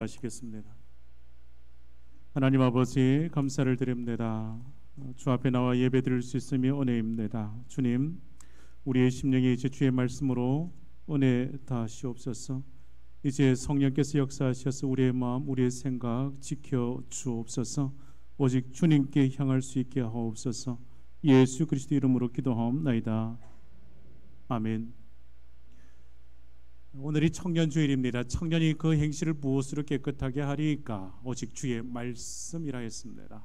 하시겠습니다. 하나님 아버지, 감사를 드립니다. 주 앞에 나와 예배 드릴 수 있음이 은혜입니다. 주님, 우리의 심령이 이제 주의 말씀으로 은혜 다하시옵소서. 이제 성령께서 역사하셔서 우리의 마음, 우리의 생각 지켜 주옵소서. 오직 주님께 향할 수 있게 하옵소서. 예수 그리스도 이름으로 기도하옵나이다. 아멘. 오늘이 청년주일입니다. 청년이 그 행실을 무엇으로 깨끗하게 하리까? 오직 주의 말씀이라 했습니다.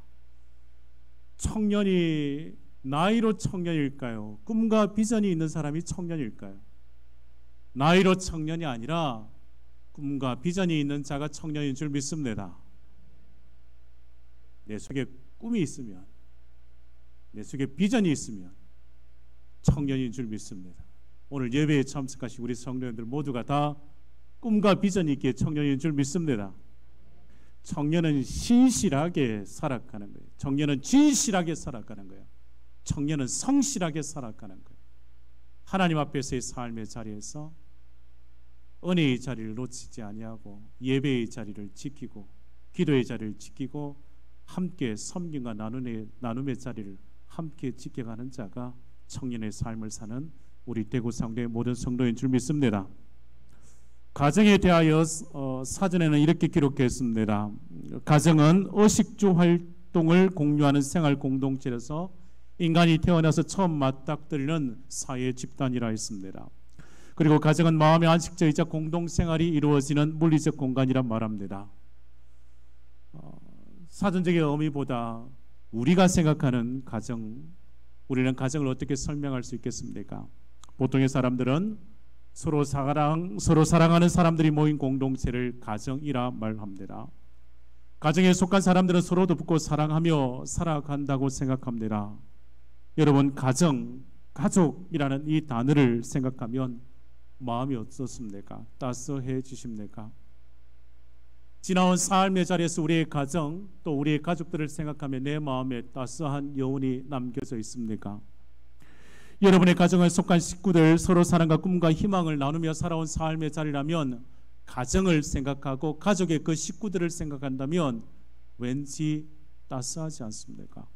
청년이 나이로 청년일까요? 꿈과 비전이 있는 사람이 청년일까요? 나이로 청년이 아니라 꿈과 비전이 있는 자가 청년인 줄 믿습니다. 내 속에 꿈이 있으면, 내 속에 비전이 있으면 청년인 줄 믿습니다. 오늘 예배에 참석하신 우리 성도님들 모두가 다 꿈과 비전이 있기에 청년인 줄 믿습니다. 청년은 신실하게 살아가는 거예요. 청년은 진실하게 살아가는 거예요. 청년은 성실하게 살아가는 거예요. 하나님 앞에서의 삶의 자리에서 은혜의 자리를 놓치지 아니하고 예배의 자리를 지키고 기도의 자리를 지키고 함께 섬김과 나눔의 자리를 함께 지켜가는 자가 청년의 삶을 사는 우리 대구 상도의 모든 성도인 줄 믿습니다. 가정에 대하여 사전에는 이렇게 기록했습니다. 가정은 의식주 활동을 공유하는 생활 공동체라서 인간이 태어나서 처음 맞닥뜨리는 사회 집단이라 했습니다. 그리고 가정은 마음의 안식처이자 공동생활이 이루어지는 물리적 공간이라 말합니다. 사전적인 의미보다 우리가 생각하는 가정, 우리는 가정을 어떻게 설명할 수 있겠습니까? 보통의 사람들은 서로 사랑하는 사람들이 모인 공동체를 가정이라 말합니다. 가정에 속한 사람들은 서로 돕고 사랑하며 살아간다고 생각합니다. 여러분, 가족이라는 이 단어를 생각하면 마음이 어떻습니까? 따스해지십니까? 지나온 삶의 자리에서 우리의 가정 또 우리의 가족들을 생각하면 내 마음에 따스한 여운이 남겨져 있습니까? 여러분의 가정에 속한 식구들 서로 사랑과 꿈과 희망을 나누며 살아온 삶의 자리라면 가정을 생각하고 가족의 그 식구들을 생각한다면 왠지 따스하지 않습니까?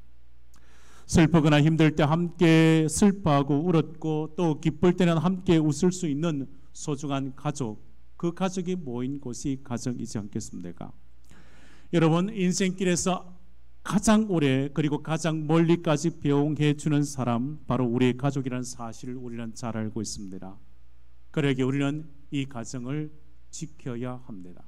슬프거나 힘들 때 함께 슬퍼하고 울었고 또 기쁠 때는 함께 웃을 수 있는 소중한 가족, 그 가족이 모인 곳이 가정이지 않겠습니까? 여러분, 인생길에서 가장 오래 그리고 가장 멀리까지 배웅해 주는 사람, 바로 우리의 가족이라는 사실을 우리는 잘 알고 있습니다. 그러기에 우리는 이 가정을 지켜야 합니다.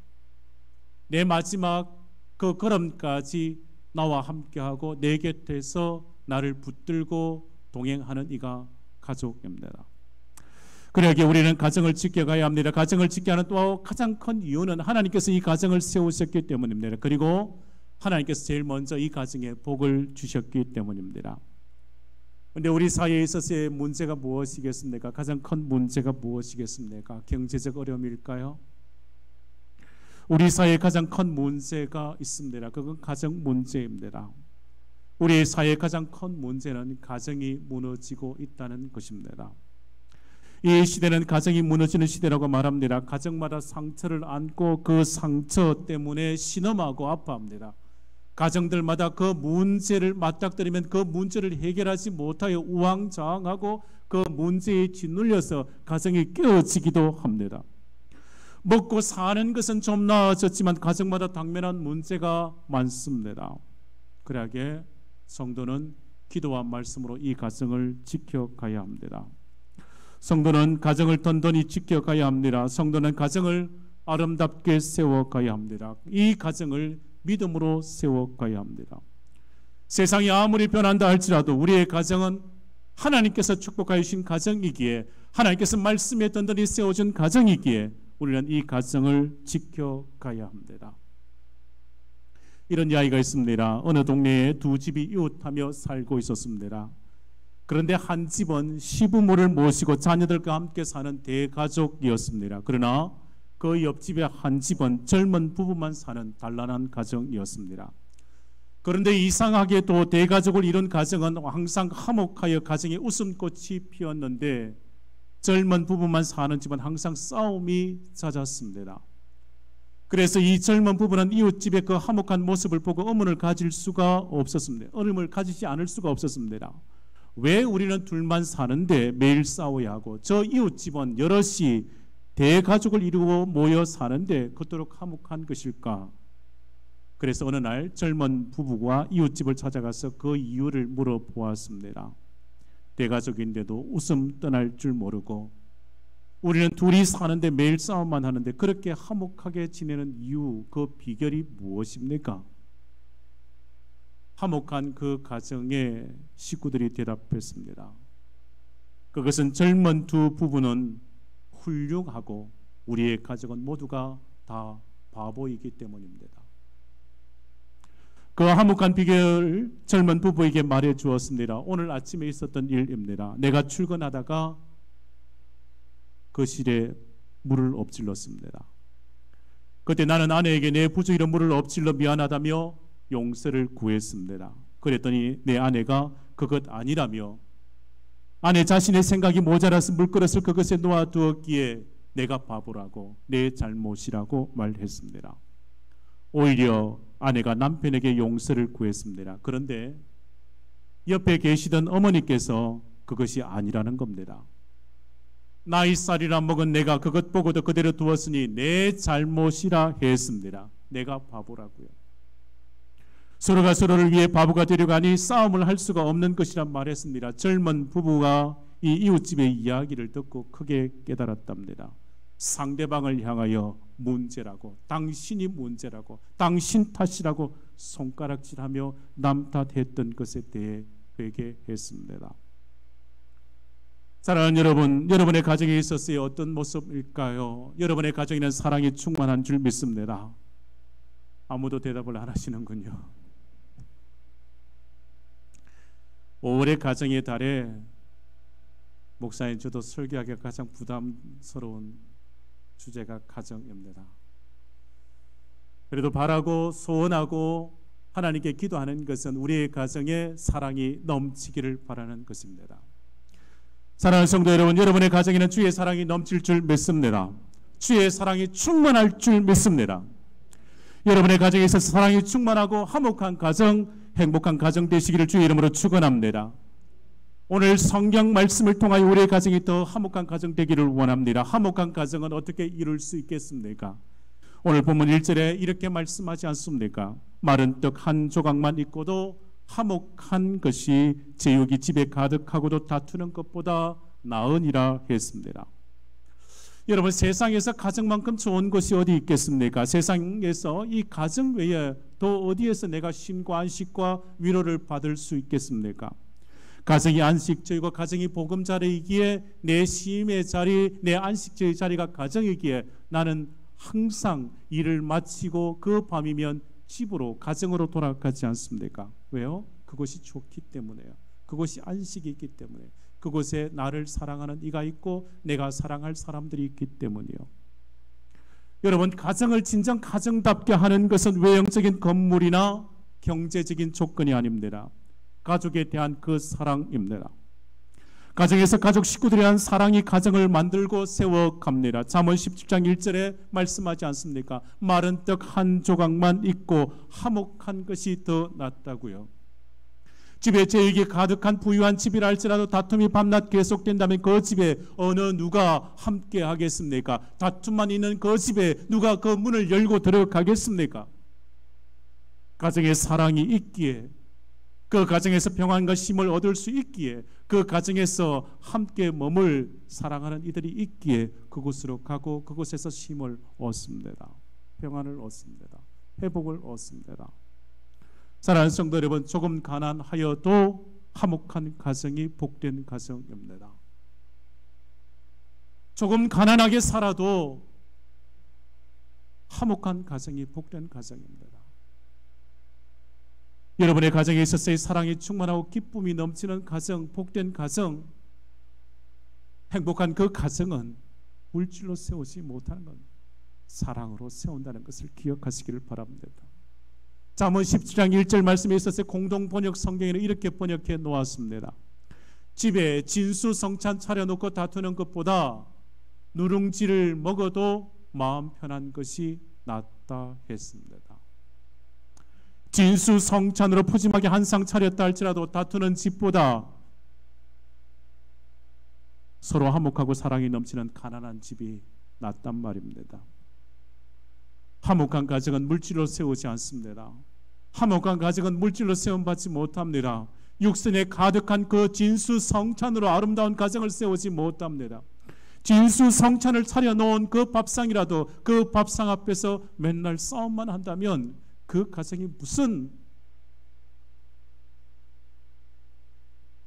내 마지막 그 걸음까지 나와 함께하고 내 곁에서 나를 붙들고 동행하는 이가 가족입니다. 그러기에 우리는 가정을 지켜가야 합니다. 가정을 지켜야 하는 또 가장 큰 이유는 하나님께서 이 가정을 세우셨기 때문입니다. 그리고 하나님께서 제일 먼저 이 가정에 복을 주셨기 때문입니다. 그런데 우리 사회에 있어서의 문제가 무엇이겠습니까? 가장 큰 문제가 무엇이겠습니까? 경제적 어려움일까요? 우리 사회에 가장 큰 문제가 있습니다. 그건 가정 문제입니다. 우리 사회의 가장 큰 문제는 가정이 무너지고 있다는 것입니다. 이 시대는 가정이 무너지는 시대라고 말합니다. 가정마다 상처를 안고 그 상처 때문에 신음하고 아파합니다. 가정들마다 그 문제를 맞닥뜨리면 그 문제를 해결하지 못하여 우왕좌왕하고 그 문제에 짓눌려서 가정이 깨어지기도 합니다. 먹고 사는 것은 좀 나아졌지만 가정마다 당면한 문제가 많습니다. 그러기에 성도는 기도와 말씀으로 이 가정을 지켜가야 합니다. 성도는 가정을 든든히 지켜가야 합니다. 성도는 가정을 아름답게 세워가야 합니다. 이 가정을 믿음으로 세워가야 합니다. 세상이 아무리 변한다 할지라도 우리의 가정은 하나님께서 축복하여 주신 가정이기에, 하나님께서 말씀에 든든히 세워준 가정이기에 우리는 이 가정을 지켜가야 합니다. 이런 이야기가 있습니다. 어느 동네에 두 집이 이웃하며 살고 있었습니다. 그런데 한 집은 시부모를 모시고 자녀들과 함께 사는 대가족이었습니다. 그러나 그 옆집의 한 집은 젊은 부부만 사는 단란한 가정이었습니다. 그런데 이상하게도 대가족을 이룬 가정은 항상 화목하여 가정에 웃음꽃이 피었는데 젊은 부부만 사는 집은 항상 싸움이 잦았습니다. 그래서 이 젊은 부부는 이웃집의 그 화목한 모습을 보고 의문을 가질 수가 없었습니다. 의문을 가지지 않을 수가 없었습니다. 왜 우리는 둘만 사는데 매일 싸워야 하고 저 이웃집은 여럿이 대가족을 이루어 모여 사는데 그토록 화목한 것일까? 그래서 어느 날 젊은 부부가 이웃집을 찾아가서 그 이유를 물어보았습니다. 대가족인데도 웃음 떠날 줄 모르고 우리는 둘이 사는데 매일 싸움만 하는데 그렇게 화목하게 지내는 이유, 그 비결이 무엇입니까? 화목한 그 가정의 식구들이 대답했습니다. 그것은 젊은 두 부부는 훌륭하고 우리의 가족은 모두가 다 바보이기 때문입니다. 그 화목한 비결을 젊은 부부에게 말해 주었습니다. 오늘 아침에 있었던 일입니다. 내가 출근하다가 거실에 물을 엎질렀습니다. 그때 나는 아내에게 내 부주의로 물을 엎질러 미안하다며 용서를 구했습니다. 그랬더니 내 아내가 그것 아니라며 아내 자신의 생각이 모자라서 물그릇을 그것에 놓아두었기에 내가 바보라고 내 잘못이라고 말했습니다. 오히려 아내가 남편에게 용서를 구했습니다. 그런데 옆에 계시던 어머니께서 그것이 아니라는 겁니다. 나이살이라 먹은 내가 그것 보고도 그대로 두었으니 내 잘못이라 했습니다. 내가 바보라고요. 서로가 서로를 위해 바보가 되려가니 싸움을 할 수가 없는 것이란 말했습니다. 젊은 부부가 이 이웃집의 이야기를 듣고 크게 깨달았답니다. 상대방을 향하여 문제라고, 당신이 문제라고, 당신 탓이라고 손가락질하며 남 탓했던 것에 대해 회개했습니다. 사랑하는 여러분, 여러분의 가정에 있었어요. 어떤 모습일까요? 여러분의 가정에는 사랑이 충만한 줄 믿습니다. 아무도 대답을 안 하시는군요. 5월의 가정의 달에 목사님 저도 설교하기가 가장 부담스러운 주제가 가정입니다. 그래도 바라고 소원하고 하나님께 기도하는 것은 우리의 가정에 사랑이 넘치기를 바라는 것입니다. 사랑하는 성도 여러분, 여러분의 가정에는 주의 사랑이 넘칠 줄 믿습니다. 주의 사랑이 충만할 줄 믿습니다. 여러분의 가정에 있어서 사랑이 충만하고 화목한 가정, 행복한 가정 되시기를 주의 이름으로 축원합니다. 오늘 성경 말씀을 통하여 우리의 가정이 더 화목한 가정 되기를 원합니다. 화목한 가정은 어떻게 이룰 수 있겠습니까? 오늘 본문 1절에 이렇게 말씀하지 않습니까? 마른 떡 한 조각만 있고도 화목한 것이 제육이 집에 가득하고도 다투는 것보다 나으니라 했습니다. 여러분, 세상에서 가정만큼 좋은 것이 어디 있겠습니까? 세상에서 이 가정 외에 또 어디에서 내가 쉼과 안식과 위로를 받을 수 있겠습니까? 가정이 안식처이고 가정이 보금자리이기에 내 쉼의 자리, 내 안식처의 자리가 가정이기에 나는 항상 일을 마치고 그 밤이면 집으로, 가정으로 돌아가지 않습니까? 왜요? 그것이 좋기 때문에요. 그것이 안식이 있기 때문에, 그곳에 나를 사랑하는 이가 있고 내가 사랑할 사람들이 있기 때문이요. 여러분, 가정을 진정 가정답게 하는 것은 외형적인 건물이나 경제적인 조건이 아닙니다. 가족에 대한 그 사랑입니다. 가정에서 가족 식구들에 대한 사랑이 가정을 만들고 세워갑니다. 잠언 17장 1절에 말씀하지 않습니까? 마른 떡 한 조각만 있고 화목한 것이 더 낫다고요. 집에 제육이 가득한 부유한 집이라 할지라도 다툼이 밤낮 계속된다면 그 집에 어느 누가 함께 하겠습니까? 다툼만 있는 그 집에 누가 그 문을 열고 들어가겠습니까? 가정에 사랑이 있기에, 그 가정에서 평안과 쉼을 얻을 수 있기에, 그 가정에서 함께 머물 사랑하는 이들이 있기에 그곳으로 가고 그곳에서 쉼을 얻습니다. 평안을 얻습니다. 회복을 얻습니다. 사랑하는 성도 여러분, 조금 가난하여도 화목한 가정이 복된 가정입니다. 조금 가난하게 살아도 화목한 가정이 복된 가정입니다. 여러분의 가정에 있어서의 사랑이 충만하고 기쁨이 넘치는 가정, 복된 가정, 행복한 그 가정은 물질로 세우지 못하는 것, 사랑으로 세운다는 것을 기억하시기를 바랍니다. 잠언 17장 1절 말씀에 있어서 공동 번역 성경에는 이렇게 번역해 놓았습니다. 집에 진수성찬 차려놓고 다투는 것보다 누룽지를 먹어도 마음 편한 것이 낫다 했습니다. 진수성찬으로 푸짐하게 한상 차렸다 할지라도 다투는 집보다 서로 화목하고 사랑이 넘치는 가난한 집이 낫단 말입니다. 화목한 가정은 물질로 세우지 않습니다. 화목한 가정은 물질로 세움받지 못합니다. 육신에 가득한 그 진수성찬으로 아름다운 가정을 세우지 못합니다. 진수성찬을 차려놓은 그 밥상이라도 그 밥상 앞에서 맨날 싸움만 한다면 그 가정이 무슨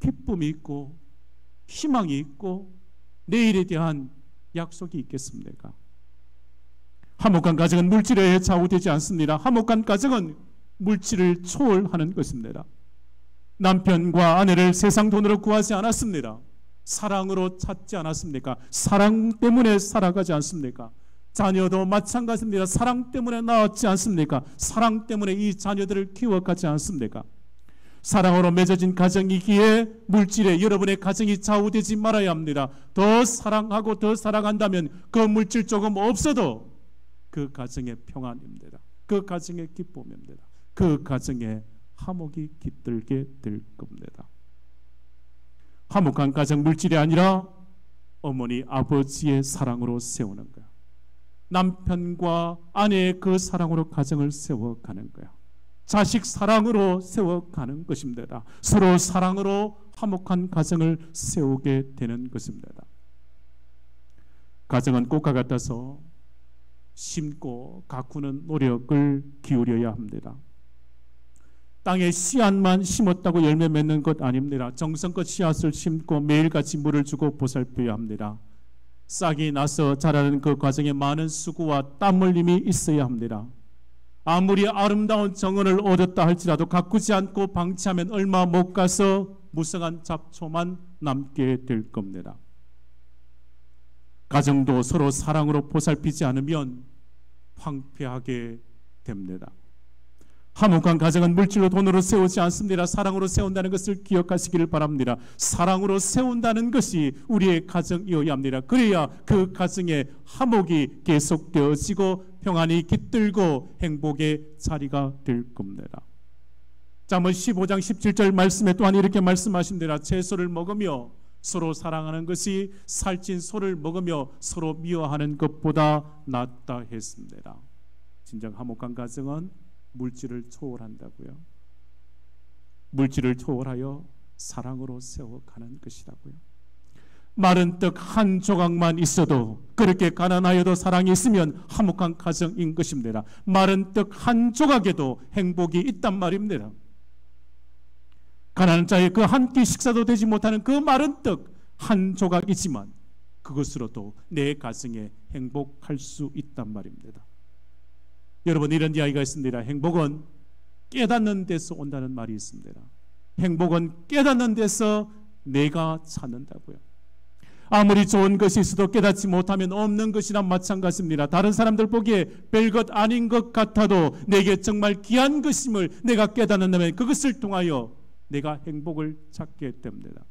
기쁨이 있고 희망이 있고 내일에 대한 약속이 있겠습니까? 화목한 가정은 물질에 의해 좌우되지 않습니다. 화목한 가정은 물질을 초월하는 것입니다. 남편과 아내를 세상 돈으로 구하지 않았습니다. 사랑으로 찾지 않았습니까? 사랑 때문에 살아가지 않습니까? 자녀도 마찬가지입니다. 사랑 때문에 낳았지 않습니까? 사랑 때문에 이 자녀들을 키워가지 않습니까? 사랑으로 맺어진 가정이기에 물질에 여러분의 가정이 좌우되지 말아야 합니다. 더 사랑하고 더 사랑한다면 그 물질 조금 없어도 그 가정의 평안입니다. 그 가정의 기쁨입니다. 그 가정의 화목이 깃들게 될 겁니다. 화목한 가정 물질이 아니라 어머니 아버지의 사랑으로 세우는 거야. 남편과 아내의 그 사랑으로 가정을 세워가는 거야. 자식 사랑으로 세워가는 것입니다. 서로 사랑으로 화목한 가정을 세우게 되는 것입니다. 가정은 꽃과 같아서 심고 가꾸는 노력을 기울여야 합니다. 땅에 씨앗만 심었다고 열매 맺는 것 아닙니다. 정성껏 씨앗을 심고 매일같이 물을 주고 보살펴야 합니다. 싹이 나서 자라는 그 과정에 많은 수고와 땀 흘림이 있어야 합니다. 아무리 아름다운 정원을 얻었다 할지라도 가꾸지 않고 방치하면 얼마 못 가서 무성한 잡초만 남게 될 겁니다. 가정도 서로 사랑으로 보살피지 않으면 황폐하게 됩니다. 화목한 가정은 물질로 돈으로 세우지 않습니다. 사랑으로 세운다는 것을 기억하시기를 바랍니다. 사랑으로 세운다는 것이 우리의 가정이어야 합니다. 그래야 그 가정의 화목이 계속되어지고 평안이 깃들고 행복의 자리가 될 겁니다. 잠언 15장 17절 말씀에 또한 이렇게 말씀하십니다. 채소를 먹으며 서로 사랑하는 것이 살찐 소를 먹으며 서로 미워하는 것보다 낫다 했습니다. 진정 화목한 가정은 물질을 초월한다고요. 물질을 초월하여 사랑으로 세워가는 것이라고요. 마른 떡 한 조각만 있어도 그렇게 가난하여도 사랑이 있으면 화목한 가정인 것입니다. 마른 떡 한 조각에도 행복이 있단 말입니다. 가난한 자의 그 한 끼 식사도 되지 못하는 그 마른 떡 한 조각이지만 그것으로도 내 가정에 행복할 수 있단 말입니다. 여러분, 이런 이야기가 있습니다. 행복은 깨닫는 데서 온다는 말이 있습니다. 행복은 깨닫는 데서 내가 찾는다고요. 아무리 좋은 것이 있어도 깨닫지 못하면 없는 것이나 마찬가지입니다. 다른 사람들 보기에 별것 아닌 것 같아도 내게 정말 귀한 것임을 내가 깨닫는다면 그것을 통하여 내가 행복을 찾게 됩니다.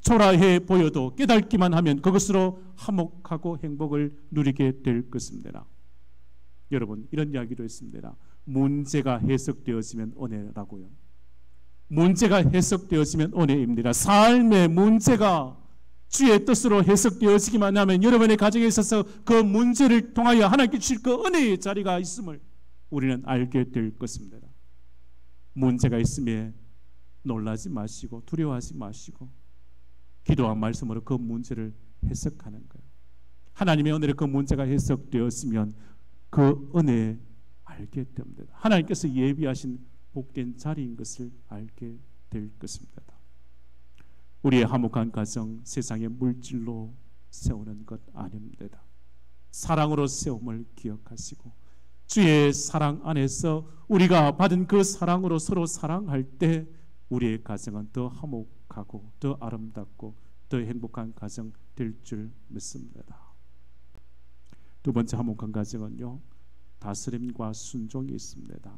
초라해 보여도 깨닫기만 하면 그것으로 화목하고 행복을 누리게 될 것입니다. 여러분, 이런 이야기도 있습니다. 문제가 해석되어지면 은혜라고요. 문제가 해석되어지면 은혜입니다. 삶의 문제가 주의 뜻으로 해석되어지기만 하면 여러분의 가정에 있어서 그 문제를 통하여 하나님께 주실 그 은혜의 자리가 있음을 우리는 알게 될 것입니다. 문제가 있음에 놀라지 마시고 두려워하지 마시고 기도와 말씀으로 그 문제를 해석하는 거예요. 하나님의 은혜로 그 문제가 해석되었으면 그 은혜 알게 됩니다. 하나님께서 예비하신 복된 자리인 것을 알게 될 것입니다. 우리의 화목한 가정 세상의 물질로 세우는 것 아닙니다. 사랑으로 세움을 기억하시고 주의 사랑 안에서 우리가 받은 그 사랑으로 서로 사랑할 때 우리의 가정은 더 화목하고 더 아름답고 더 행복한 가정 될 줄 믿습니다. 두 번째 화목한 가정은요, 다스림과 순종이 있습니다.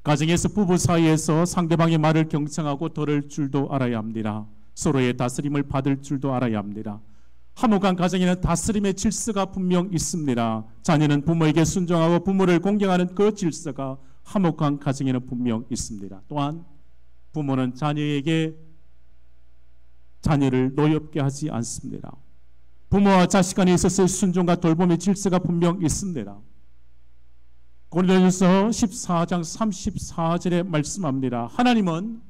가정에서 부부 사이에서 상대방의 말을 경청하고 들을 줄도 알아야 합니다. 서로의 다스림을 받을 줄도 알아야 합니다. 화목한 가정에는 다스림의 질서가 분명 있습니다. 자녀는 부모에게 순종하고 부모를 공경하는 그 질서가 화목한 가정에는 분명 있습니다. 또한 부모는 자녀에게 자녀를 노엽게 하지 않습니다. 부모와 자식 간에 있어서의 순종과 돌봄의 질서가 분명 있습니다. 고린도전서 14장 34절에 말씀합니다. 하나님은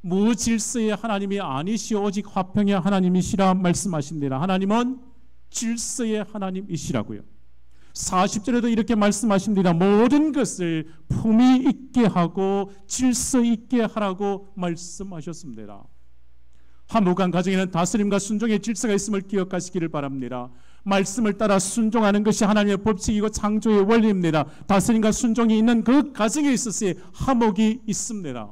무질서의 하나님이 아니시오 오직 화평의 하나님이시라 말씀하십니다. 하나님은 질서의 하나님이시라고요. 40절에도 이렇게 말씀하십니다. 모든 것을 품위 있게 하고 질서 있게 하라고 말씀하셨습니다. 화목한 가정에는 다스림과 순종의 질서가 있음을 기억하시기를 바랍니다. 말씀을 따라 순종하는 것이 하나님의 법칙이고 창조의 원리입니다. 다스림과 순종이 있는 그 가정에 있어서의 화목이 있습니다.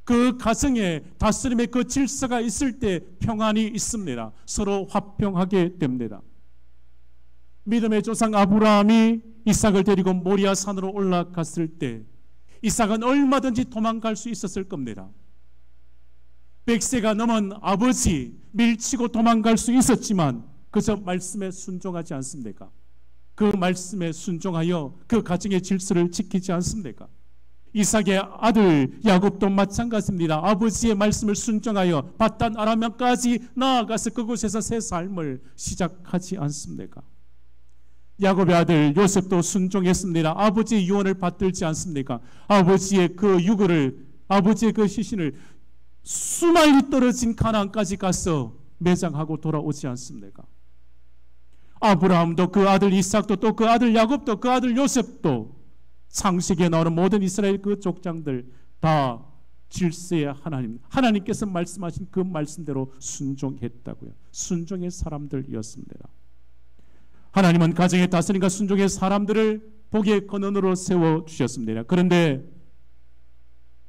그 가정에 다스림의 그 질서가 있을 때 평안이 있습니다. 서로 화평하게 됩니다. 믿음의 조상 아브라함이 이삭을 데리고 모리아 산으로 올라갔을 때 이삭은 얼마든지 도망갈 수 있었을 겁니다. 100세가 넘은 아버지 밀치고 도망갈 수 있었지만 그저 말씀에 순종하지 않습니까? 그 말씀에 순종하여 그 가정의 질서를 지키지 않습니까? 이삭의 아들 야곱도 마찬가지입니다. 아버지의 말씀을 순종하여 바단 아라면까지 나아가서 그곳에서 새 삶을 시작하지 않습니까? 야곱의 아들 요셉도 순종했습니다. 아버지의 유언을 받들지 않습니까? 아버지의 그 유고를, 아버지의 그 시신을 수마일리 떨어진 가나안까지 가서 매장하고 돌아오지 않습니까? 아브라함도 그 아들 이삭도 또 그 아들 야곱도 그 아들 요셉도 창세기에 나오는 모든 이스라엘 그 족장들 다 질서의 하나님께서 말씀하신 그 말씀대로 순종했다고요. 순종의 사람들이었습니다. 하나님은 가정의 다스림과 순종의 사람들을 복의 근원으로 세워주셨습니다. 그런데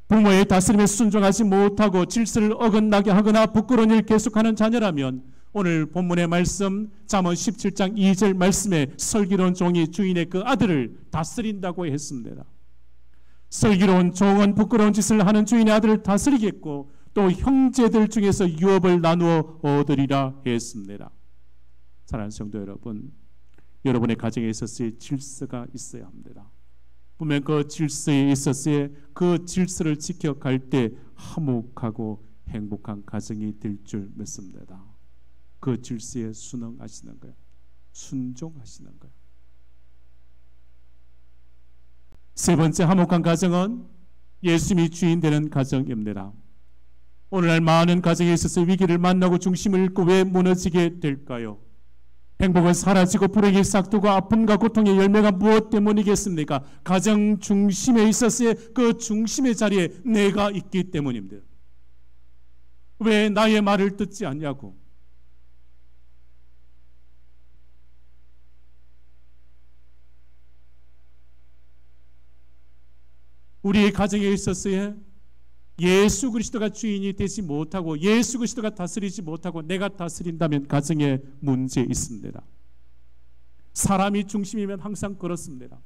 부모의 다스림에 순종하지 못하고 질서를 어긋나게 하거나 부끄러운 일을 계속하는 자녀라면 오늘 본문의 말씀 잠언 17장 2절 말씀에 슬기로운 종이 주인의 그 아들을 다스린다고 했습니다. 슬기로운 종은 부끄러운 짓을 하는 주인의 아들을 다스리겠고 또 형제들 중에서 유업을 나누어 얻으리라 했습니다. 사랑하는 성도 여러분, 여러분의 가정에 있어서의 질서가 있어야 합니다. 분명 그 질서에 있어서의 그 질서를 지켜갈 때 화목하고 행복한 가정이 될 줄 믿습니다. 그 질서에 순응하시는 거예요. 순종하시는 거예요. 세 번째 화목한 가정은 예수님이 주인 되는 가정입니다. 오늘날 많은 가정에 있어서 위기를 만나고 중심을 잃고 왜 무너지게 될까요? 행복은 사라지고 불행이 싹두고 아픔과 고통의 열매가 무엇 때문이겠습니까? 가정 중심에 있어서의 그 중심의 자리에 내가 있기 때문입니다. 왜 나의 말을 듣지 않냐고. 우리의 가정에 있어서의 예수 그리스도가 주인이 되지 못하고 예수 그리스도가 다스리지 못하고 내가 다스린다면 가정에 문제 있습니다. 사람이 중심이면 항상 그렇습니다.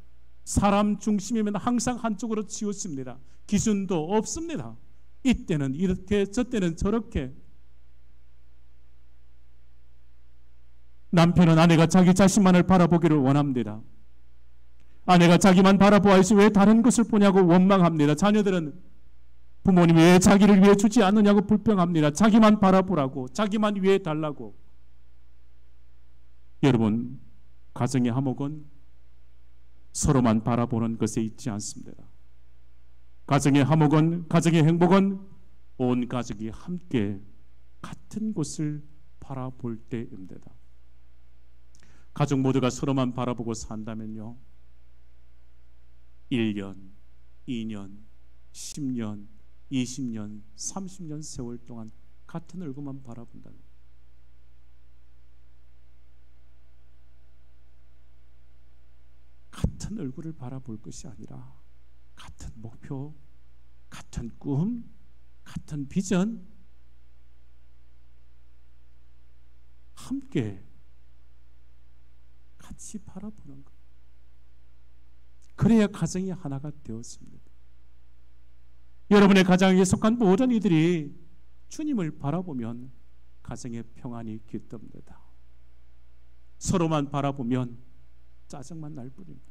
사람 중심이면 항상 한쪽으로 치우칩니다. 기준도 없습니다. 이때는 이렇게 저때는 저렇게. 남편은 아내가 자기 자신만을 바라보기를 원합니다. 아내가 자기만 바라보아야지 왜 다른 것을 보냐고 원망합니다. 자녀들은 부모님이 왜 자기를 위해 주지 않느냐고 불평합니다. 자기만 바라보라고, 자기만 위해 달라고. 여러분, 가정의 화목은 서로만 바라보는 것에 있지 않습니다. 가정의 화목은, 가정의 행복은 온 가족이 함께 같은 곳을 바라볼 때입니다. 가족 모두가 서로만 바라보고 산다면요, 1년, 2년, 10년, 20년, 30년 세월 동안 같은 얼굴만 바라본다는, 같은 얼굴을 바라볼 것이 아니라 같은 목표, 같은 꿈, 같은 비전, 함께 같이 바라보는 것. 그래야 가정이 하나가 되었습니다. 여러분의 가정에 속한 모든 이들이 주님을 바라보면 가정의 평안이 깃듭니다. 서로만 바라보면 짜증만 날 뿐입니다.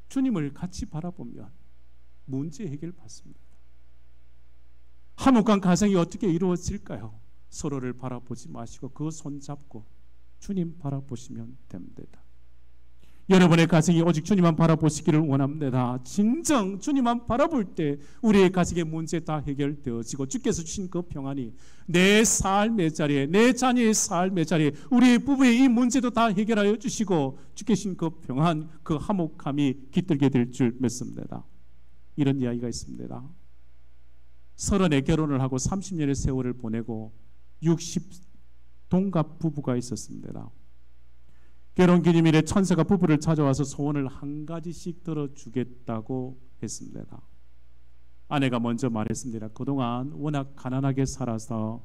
주님을 같이 바라보면 문제 해결 받습니다. 화목한 가정이 어떻게 이루어질까요? 서로를 바라보지 마시고 그 손 잡고 주님 바라보시면 됩니다. 여러분의 가정이 오직 주님만 바라보시기를 원합니다. 진정 주님만 바라볼 때 우리의 가정의 문제 다 해결되어지고 주께서 주신 그 평안이 내 삶의 자리에, 내 자녀의 삶의 자리에, 우리의 부부의 이 문제도 다 해결하여 주시고 주께서 주신 그 평안, 그 화목함이 깃들게 될 줄 믿습니다. 이런 이야기가 있습니다. 30에 결혼을 하고 30년의 세월을 보내고 60 동갑 부부가 있었습니다. 결혼기념일에 천사가 부부를 찾아와서 소원을 한 가지씩 들어주겠다고 했습니다. 아내가 먼저 말했습니다. 그동안 워낙 가난하게 살아서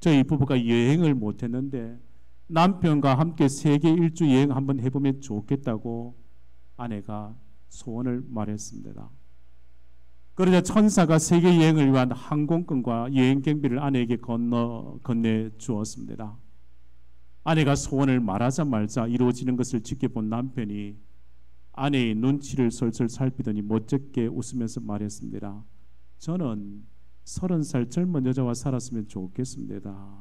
저희 부부가 여행을 못했는데 남편과 함께 세계 일주 여행 한번 해보면 좋겠다고 아내가 소원을 말했습니다. 그러자 천사가 세계 여행을 위한 항공권과 여행 경비를 아내에게 건네주었습니다. 아내가 소원을 말하자마자 이루어지는 것을 지켜본 남편이 아내의 눈치를 솔솔 살피더니 멋쩍게 웃으면서 말했습니다. 저는 30살 젊은 여자와 살았으면 좋겠습니다.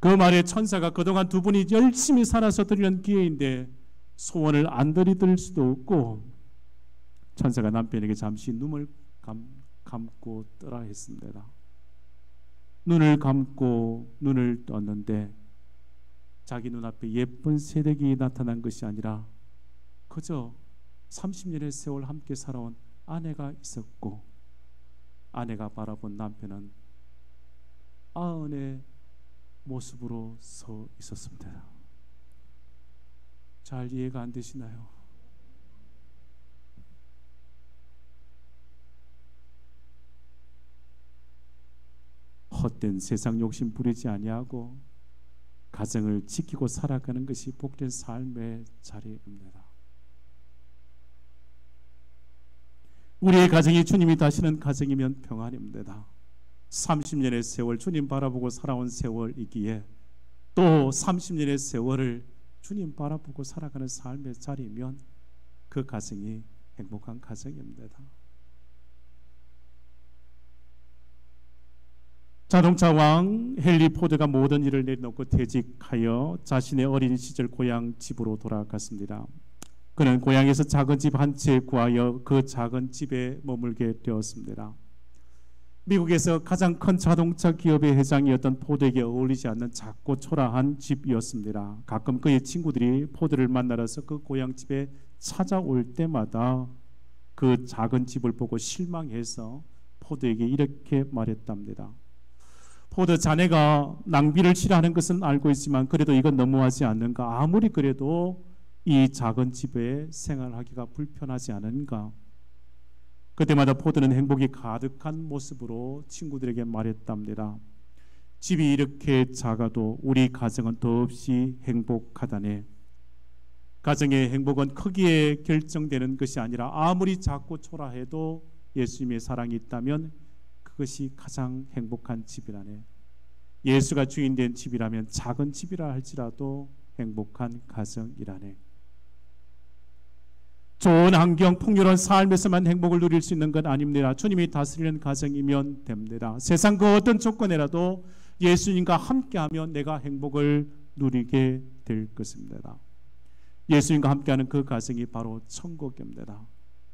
그 말에 천사가 그동안 두 분이 열심히 살아서 드리는 기회인데 소원을 안 들이댈 수도 없고 천사가 남편에게 잠시 눈을 감고 뜨라 했습니다. 눈을 감고 눈을 떴는데 자기 눈앞에 예쁜 새댁이 나타난 것이 아니라 그저 30년의 세월 함께 살아온 아내가 있었고 아내가 바라본 남편은 아흔의 모습으로 서 있었습니다. 잘 이해가 안 되시나요? 헛된 세상 욕심 부리지 아니하고 가정을 지키고 살아가는 것이 복된 삶의 자리입니다. 우리의 가정이 주님이 다시는 가정이면 평안입니다. 30년의 세월 주님 바라보고 살아온 세월이기에 또 30년의 세월을 주님 바라보고 살아가는 삶의 자리이면 그 가정이 행복한 가정입니다. 자동차 왕 헨리 포드가 모든 일을 내려놓고 퇴직하여 자신의 어린 시절 고향 집으로 돌아갔습니다. 그는 고향에서 작은 집 한 채 구하여 그 작은 집에 머물게 되었습니다. 미국에서 가장 큰 자동차 기업의 회장이었던 포드에게 어울리지 않는 작고 초라한 집이었습니다. 가끔 그의 친구들이 포드를 만나러서 그 고향 집에 찾아올 때마다 그 작은 집을 보고 실망해서 포드에게 이렇게 말했답니다. 포드, 자네가 낭비를 싫어하는 것은 알고 있지만 그래도 이건 너무하지 않는가? 아무리 그래도 이 작은 집에 생활하기가 불편하지 않은가? 그때마다 포드는 행복이 가득한 모습으로 친구들에게 말했답니다. 집이 이렇게 작아도 우리 가정은 더없이 행복하다네. 가정의 행복은 크기에 결정되는 것이 아니라 아무리 작고 초라해도 예수님의 사랑이 있다면 그것이 가장 행복한 집이라네. 예수가 주인된 집이라면 작은 집이라 할지라도 행복한 가정이라네. 좋은 환경, 풍요로운 삶에서만 행복을 누릴 수 있는 건 아닙니다. 주님이 다스리는 가정이면 됩니다. 세상 그 어떤 조건이라도 예수님과 함께하면 내가 행복을 누리게 될 것입니다. 예수님과 함께하는 그 가정이 바로 천국입니다.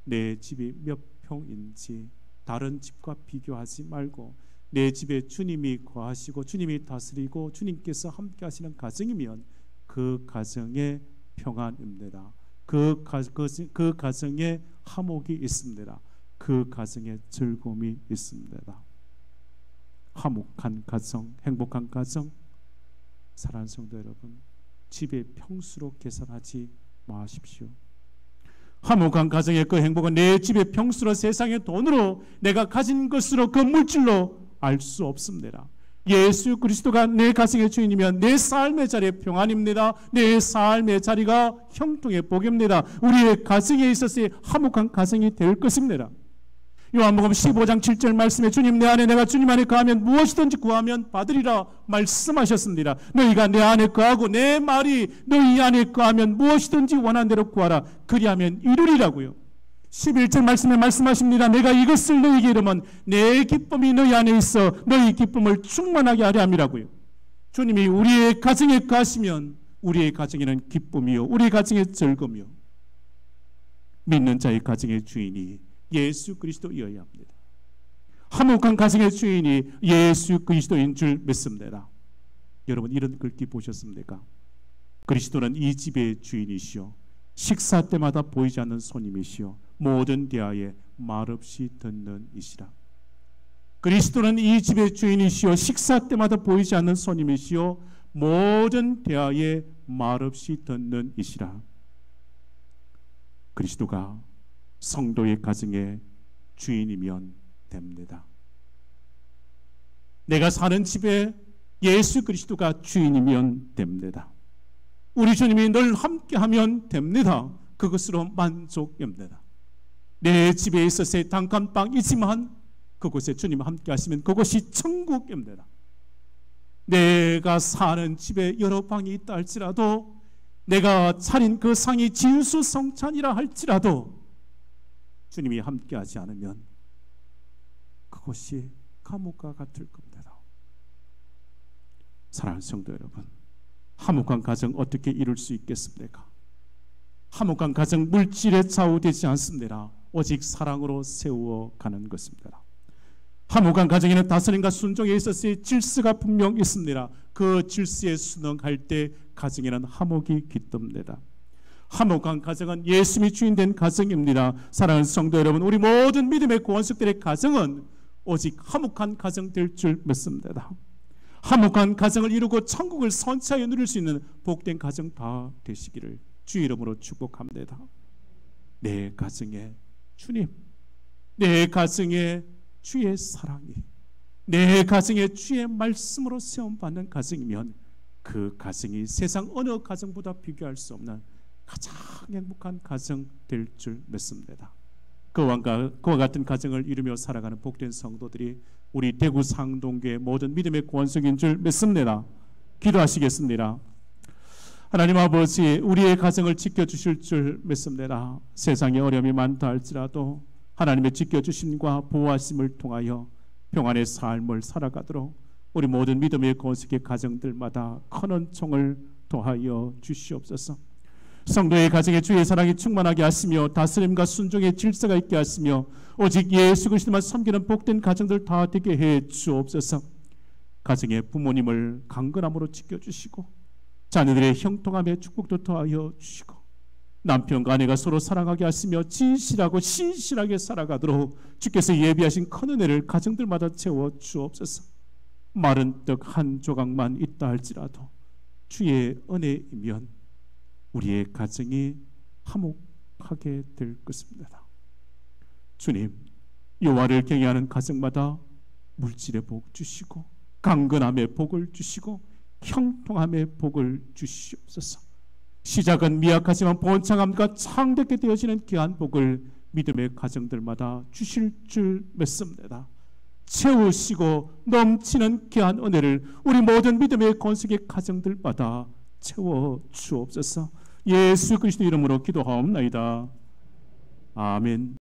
내 집이 몇 평인지 다른 집과 비교하지 말고 내 집에 주님이 거하시고 주님이 다스리고 주님께서 함께 하시는 가정이면 그 가정에 평안입니다. 그 가정에 화목이 있습니다. 그 가정에 즐거움이 있습니다. 화목한 가정, 행복한 가정, 사랑하는 성도 여러분, 집의 평수로 계산하지 마십시오. 화목한 가정의 그 행복은 내 집의 평수로, 세상의 돈으로, 내가 가진 것으로, 그 물질로 알 수 없습니다. 예수 그리스도가 내 가정의 주인이면 내 삶의 자리에 평안입니다. 내 삶의 자리가 형통의 복입니다. 우리의 가정에 있어서의 화목한 가정이 될 것입니다. 요한복음 15장 7절 말씀에 주님 내 안에 내가 주님 안에 거하면 무엇이든지 구하면 받으리라 말씀하셨습니다. 너희가 내 안에 거하고 내 말이 너희 안에 거하면 무엇이든지 원하는 대로 구하라. 그리하면 이루리라고요. 11절 말씀에 말씀하십니다. 내가 이것을 너희에게 이르면 내 기쁨이 너희 안에 있어 너희 기쁨을 충만하게 하려 함이라고요. 주님이 우리의 가정에 거하시면 우리의 가정에는 기쁨이요 우리의 가정에 즐거움이요 믿는 자의 가정의 주인이 예수 그리스도이어야 합니다. 화목한 가정의 주인이 예수 그리스도인 줄 믿습니다. 여러분 이런 글귀 보셨습니까? 그리스도는 이 집의 주인이시오 식사 때마다 보이지 않는 손님이시오 모든 대화에 말없이 듣는 이시라. 그리스도는 이 집의 주인이시오 식사 때마다 보이지 않는 손님이시오 모든 대화에 말없이 듣는 이시라. 그리스도가 성도의 가정의 주인이면 됩니다. 내가 사는 집에 예수 그리스도가 주인이면 됩니다. 우리 주님이 늘 함께하면 됩니다. 그것으로 만족입니다. 내 집에 있어서의 단칸방이지만 그곳에 주님 함께 하시면 그곳이 천국입니다. 내가 사는 집에 여러 방이 있다 할지라도 내가 차린 그 상이 진수성찬이라 할지라도 주님이 함께하지 않으면 그것이 감옥과 같을 겁니다. 사랑하는 성도 여러분, 화목한 가정 어떻게 이룰 수 있겠습니까? 화목한 가정 물질에 좌우되지 않습니다. 오직 사랑으로 세워가는 것입니다. 화목한 가정에는 다스림과 순종에 있어서의 질서가 분명 있습니다. 그 질서에 순응할 때 가정에는 화목이 깃듭니다. 화목한 가정은 예수님이 주인된 가정입니다. 사랑하는 성도 여러분, 우리 모든 믿음의 구원석들의 가정은 오직 화목한 가정 될 줄 믿습니다. 화목한 가정을 이루고 천국을 선차에 누릴 수 있는 복된 가정 다 되시기를 주의 이름으로 축복합니다. 내 가정에 주님, 내 가정에 주의 사랑이, 내 가정에 주의 말씀으로 세움받는 가정이면 그 가정이 세상 어느 가정보다 비교할 수 없는 가장 행복한 가정 될 줄 믿습니다. 그와 같은 가정을 이루며 살아가는 복된 성도들이 우리 대구 상동교회 모든 믿음의 구원석인 줄 믿습니다. 기도하시겠습니다. 하나님 아버지, 우리의 가정을 지켜주실 줄 믿습니다. 세상에 어려움이 많다 할지라도 하나님의 지켜주심과 보호하심을 통하여 평안의 삶을 살아가도록 우리 모든 믿음의 구원석의 가정들마다 큰 은총을 더하여 주시옵소서. 성도의 가정에 주의 사랑이 충만하게 하시며 다스림과 순종의 질서가 있게 하시며 오직 예수 그리스도만 섬기는 복된 가정들 다 되게 해 주옵소서. 가정의 부모님을 강건함으로 지켜주시고 자녀들의 형통함에 축복도 더하여 주시고 남편과 아내가 서로 사랑하게 하시며 진실하고 신실하게 살아가도록 주께서 예비하신 큰 은혜를 가정들마다 채워 주옵소서. 마른 떡 한 조각만 있다 할지라도 주의 은혜이면 우리의 가정이 화목하게 될 것입니다. 주님, 여호와를 경외하는 가정마다 물질의 복 주시고 강건함의 복을 주시고 형통함의 복을 주시옵소서. 시작은 미약하지만 번창함과 창대케 되어지는 귀한 복을 믿음의 가정들마다 주실 줄 믿습니다. 채우시고 넘치는 귀한 은혜를 우리 모든 믿음의 건식의 가정들마다 채워 주옵소서. 예수 그리스도 이름으로 기도하옵나이다. 아멘.